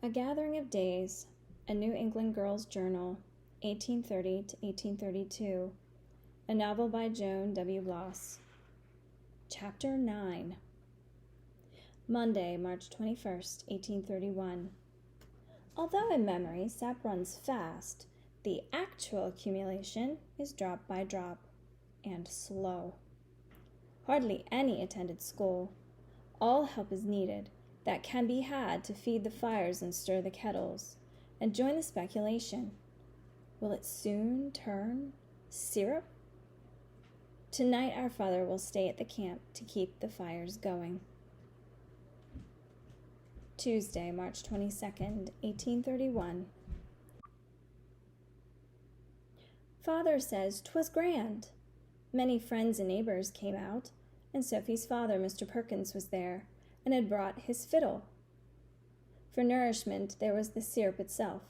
A Gathering of Days, A New England Girl's Journal, 1830 to 1832, a novel by Joan W. Bloss. Chapter 9. Monday, March 21st, 1831. Although in memory sap runs fast, the actual accumulation is drop by drop and slow. Hardly any attended school. All help is needed that can be had to feed the fires and stir the kettles, and join the speculation. Will it soon turn syrup? Tonight our father will stay at the camp to keep the fires going. Tuesday, March 22nd, 1831. Father says 'twas grand. Many friends and neighbors came out, and Sophie's father, Mr. Perkins, was there, and had brought his fiddle. For nourishment there was the syrup itself.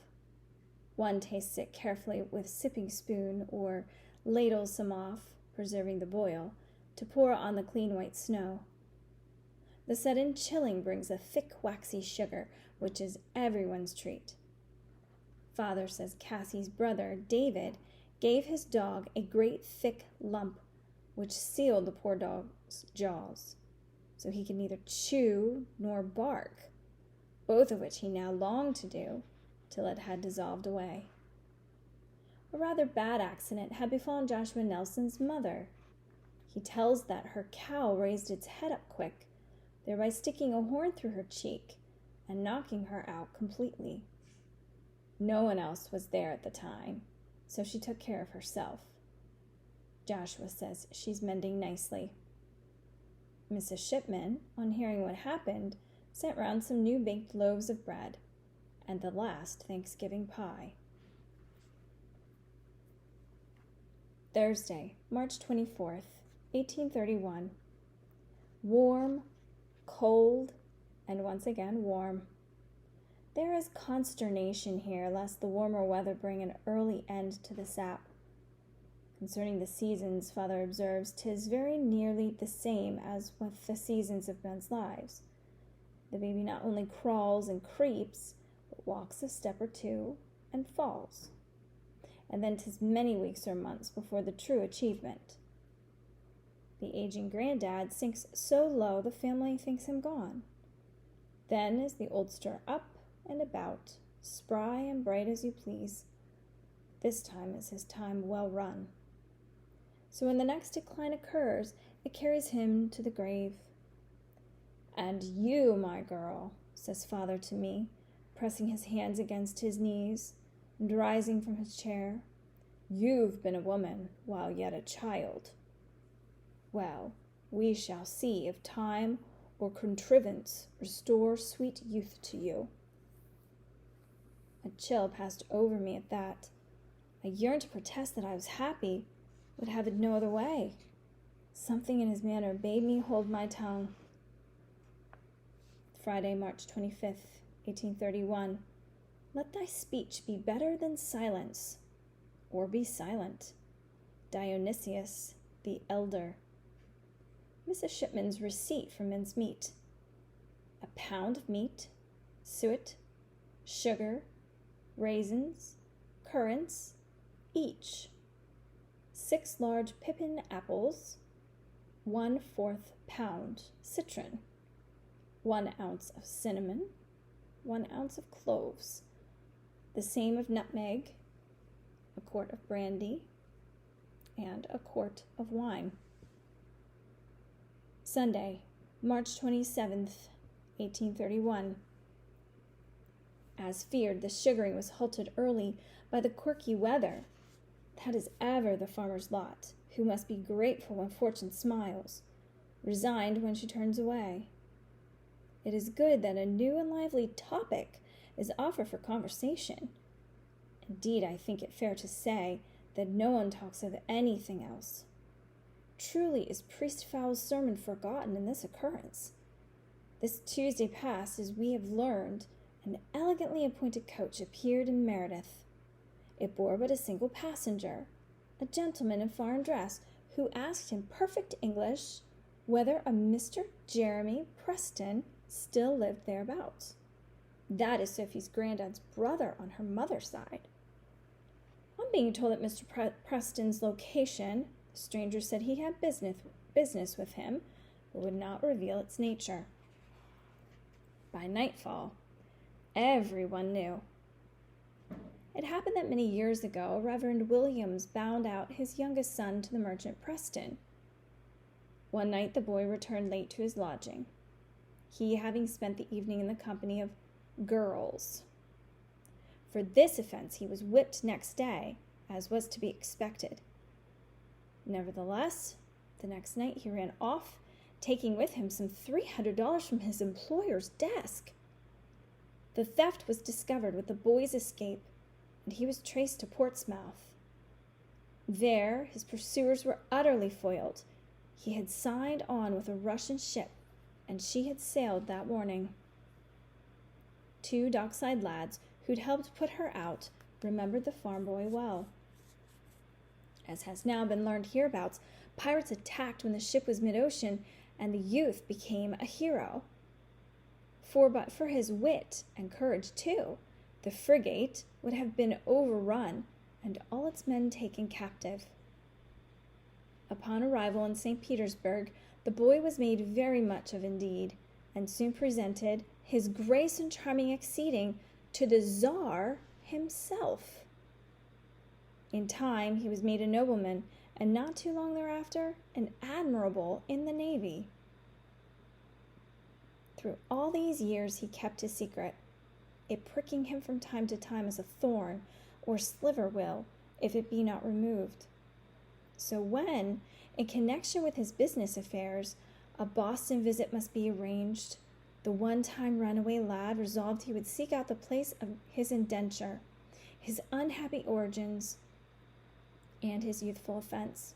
One tastes it carefully with sipping spoon, or ladles some off, preserving the boil, to pour on the clean white snow. The sudden chilling brings a thick waxy sugar, which is everyone's treat. Father says Cassie's brother, David, gave his dog a great thick lump, which sealed the poor dog's jaws, so he could neither chew nor bark, both of which he now longed to do, till it had dissolved away. A rather bad accident had befallen Joshua Nelson's mother. He tells that her cow raised its head up quick, thereby sticking a horn through her cheek and knocking her out completely. No one else was there at the time, so she took care of herself. Joshua says she's mending nicely. Mrs. Shipman, on hearing what happened, sent round some new baked loaves of bread, and the last Thanksgiving pie. Thursday, March 24th, 1831. Warm, cold, and once again warm. There is consternation here lest the warmer weather bring an early end to the sap. Concerning the seasons, Father observes 'tis very nearly the same as with the seasons of men's lives. The baby not only crawls and creeps, but walks a step or two and falls. And then 'tis many weeks or months before the true achievement. The aging granddad sinks so low the family thinks him gone. Then is the oldster up and about, spry and bright as you please. This time is his time well run. So when the next decline occurs, it carries him to the grave. And you, my girl, says Father to me, pressing his hands against his knees and rising from his chair, you've been a woman while yet a child. Well, we shall see if time or contrivance restore sweet youth to you. A chill passed over me at that. I yearned to protest that I was happy, would have it no other way. Something in his manner bade me hold my tongue. Friday, March 25th, 1831. Let thy speech be better than silence, or be silent. Dionysius the Elder. Mrs. Shipman's receipt for mincemeat. A pound of meat, suet, sugar, raisins, currants, each. 6 large pippin apples, 1/4 pound citron, 1 ounce of cinnamon, 1 ounce of cloves, the same of nutmeg, a quart of brandy, and a quart of wine. Sunday, March 27th, 1831. As feared, the sugaring was halted early by the quirky weather. That is ever the farmer's lot, who must be grateful when fortune smiles, resigned when she turns away. It is good that a new and lively topic is offered for conversation. Indeed, I think it fair to say that no one talks of anything else. Truly is Priest Fowle's sermon forgotten in this occurrence. This Tuesday past, as we have learned, an elegantly appointed coach appeared in Meredith. It bore but a single passenger, a gentleman in foreign dress, who asked in perfect English whether a Mr. Jeremy Preston still lived thereabouts. That is Sophie's granddad's brother on her mother's side. On being told at Mr. Preston's location, the stranger said he had business with him, but would not reveal its nature. By nightfall, everyone knew. It happened that many years ago, Reverend Williams bound out his youngest son to the merchant Preston. One night the boy returned late to his lodging, he having spent the evening in the company of girls. For this offense he was whipped next day, as was to be expected. Nevertheless, the next night he ran off, taking with him some $300 from his employer's desk. The theft was discovered with the boy's escape, and he was traced to Portsmouth. There his pursuers were utterly foiled. He had signed on with a Russian ship, and she had sailed that morning. 2 dockside lads who'd helped put her out remembered the farm boy well. As has now been learned hereabouts, pirates attacked when the ship was mid-ocean, and the youth became a hero. But for his wit and courage too, the frigate would have been overrun and all its men taken captive. Upon arrival in St. Petersburg, the boy was made very much of indeed, and soon presented his grace and charming exceeding to the Tsar himself. In time he was made a nobleman, and not too long thereafter an admiral in the navy. Through all these years he kept his secret, it pricking him from time to time as a thorn or sliver will, if it be not removed. So when, in connection with his business affairs, a Boston visit must be arranged, the one-time runaway lad resolved he would seek out the place of his indenture, his unhappy origins, and his youthful offense.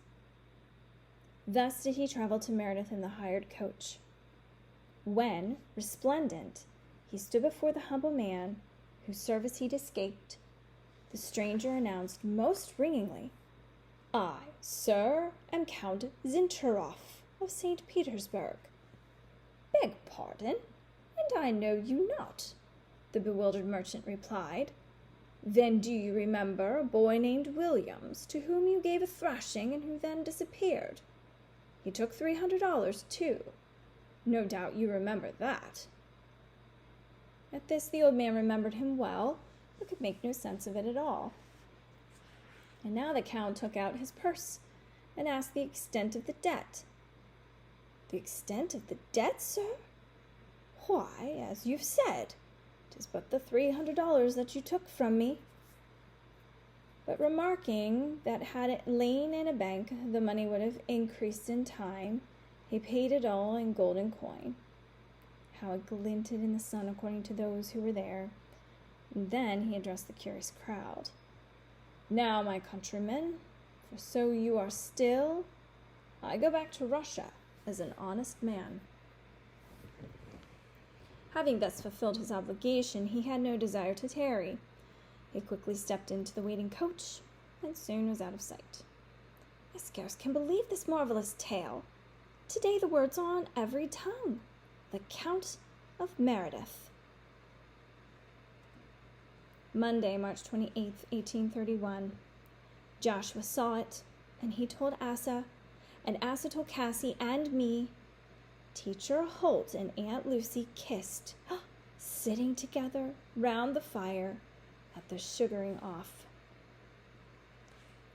Thus did he travel to Meredith in the hired coach. When, resplendent, he stood before the humble man whose service he'd escaped, the stranger announced most ringingly, "I, sir, am Count Zinteroff of St. Petersburg." "Beg pardon, and I know you not," the bewildered merchant replied. "Then do you remember a boy named Williams, to whom you gave a thrashing and who then disappeared? He took $300 too. No doubt you remember that." At this the old man remembered him well, but could make no sense of it at all. And now the Count took out his purse and asked the extent of the debt. "The extent of the debt, sir? Why, as you've said, 'tis but the $300 that you took from me." But remarking that had it lain in a bank, the money would have increased in time, he paid it all in golden coin. How it glinted in the sun according to those who were there. And then he addressed the curious crowd. "Now, my countrymen, for so you are still, I go back to Russia as an honest man." Having thus fulfilled his obligation, he had no desire to tarry. He quickly stepped into the waiting coach, and soon was out of sight. I scarce can believe this marvelous tale. Today the words are on every tongue. The Count of Meredith. Monday, March 28th, 1831. Joshua saw it, and he told Asa, and Asa told Cassie and me. Teacher Holt and Aunt Lucy kissed, sitting together round the fire at the sugaring off.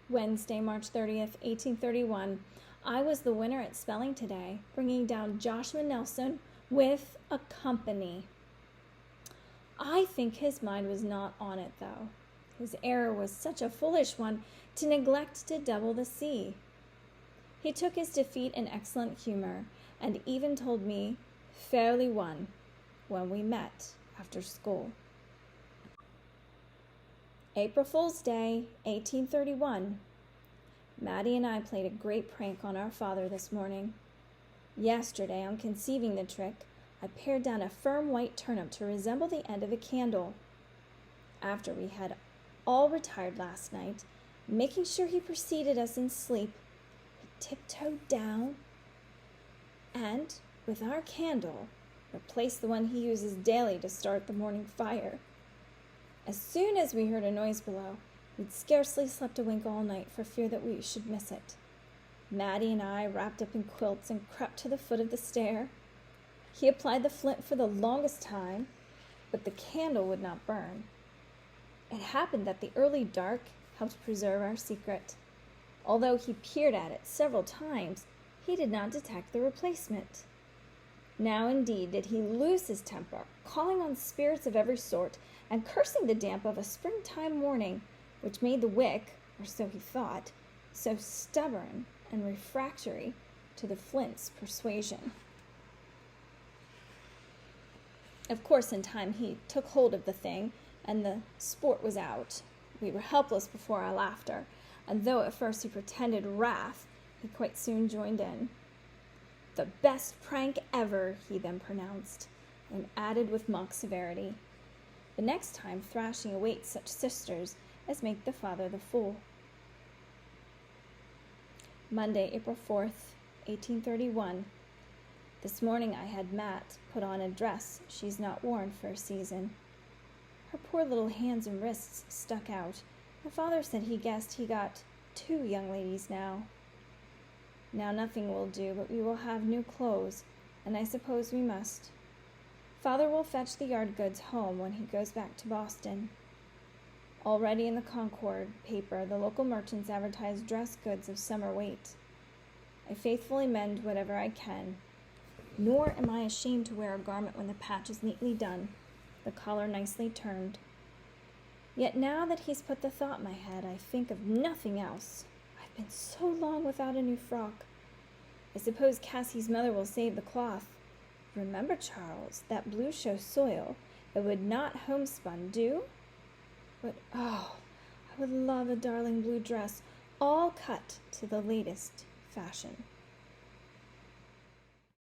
Wednesday, March 30th, 1831. I was the winner at spelling today, bringing down Joshua Nelson with a company. I think his mind was not on it, though. His error was such a foolish one to neglect to double the C. He took his defeat in excellent humor, and even told me, "Fairly won," when we met after school. April Fool's Day, 1831. Maddie and I played a great prank on our father this morning. Yesterday, on conceiving the trick, I pared down a firm white turnip to resemble the end of a candle. After we had all retired last night, making sure he preceded us in sleep, he tiptoed down and, with our candle, replace the one he uses daily to start the morning fire. As soon as we heard a noise below, we'd scarcely slept a wink all night for fear that we should miss it. Maddie and I wrapped up in quilts and crept to the foot of the stair. He applied the flint for the longest time, but the candle would not burn. It happened that the early dark helped preserve our secret. Although he peered at it several times, he did not detect the replacement. Now indeed did he lose his temper, calling on spirits of every sort, and cursing the damp of a springtime morning, which made the wick, or so he thought, so stubborn and refractory to the flint's persuasion. Of course, in time he took hold of the thing, and the sport was out. We were helpless before our laughter, and though at first he pretended wrath, he quite soon joined in. "The best prank ever," he then pronounced, and added with mock severity, "The next time thrashing awaits such sisters as make the father the fool." Monday, April 4th, 1831. This morning I had Mat put on a dress she's not worn for a season. Her poor little hands and wrists stuck out. Her father said he guessed he got 2 young ladies now. Now nothing will do, but we will have new clothes, and I suppose we must. Father will fetch the yard goods home when he goes back to Boston. Already in the Concord paper, the local merchants advertise dress goods of summer weight. I faithfully mend whatever I can, nor am I ashamed to wear a garment when the patch is neatly done, the collar nicely turned. Yet now that he's put the thought in my head, I think of nothing else. I've been so long without a new frock. I suppose Cassie's mother will save the cloth. Remember, Charles, that blue shows soil. It would not homespun do? But, oh, I would love a darling blue dress, all cut to the latest fashion.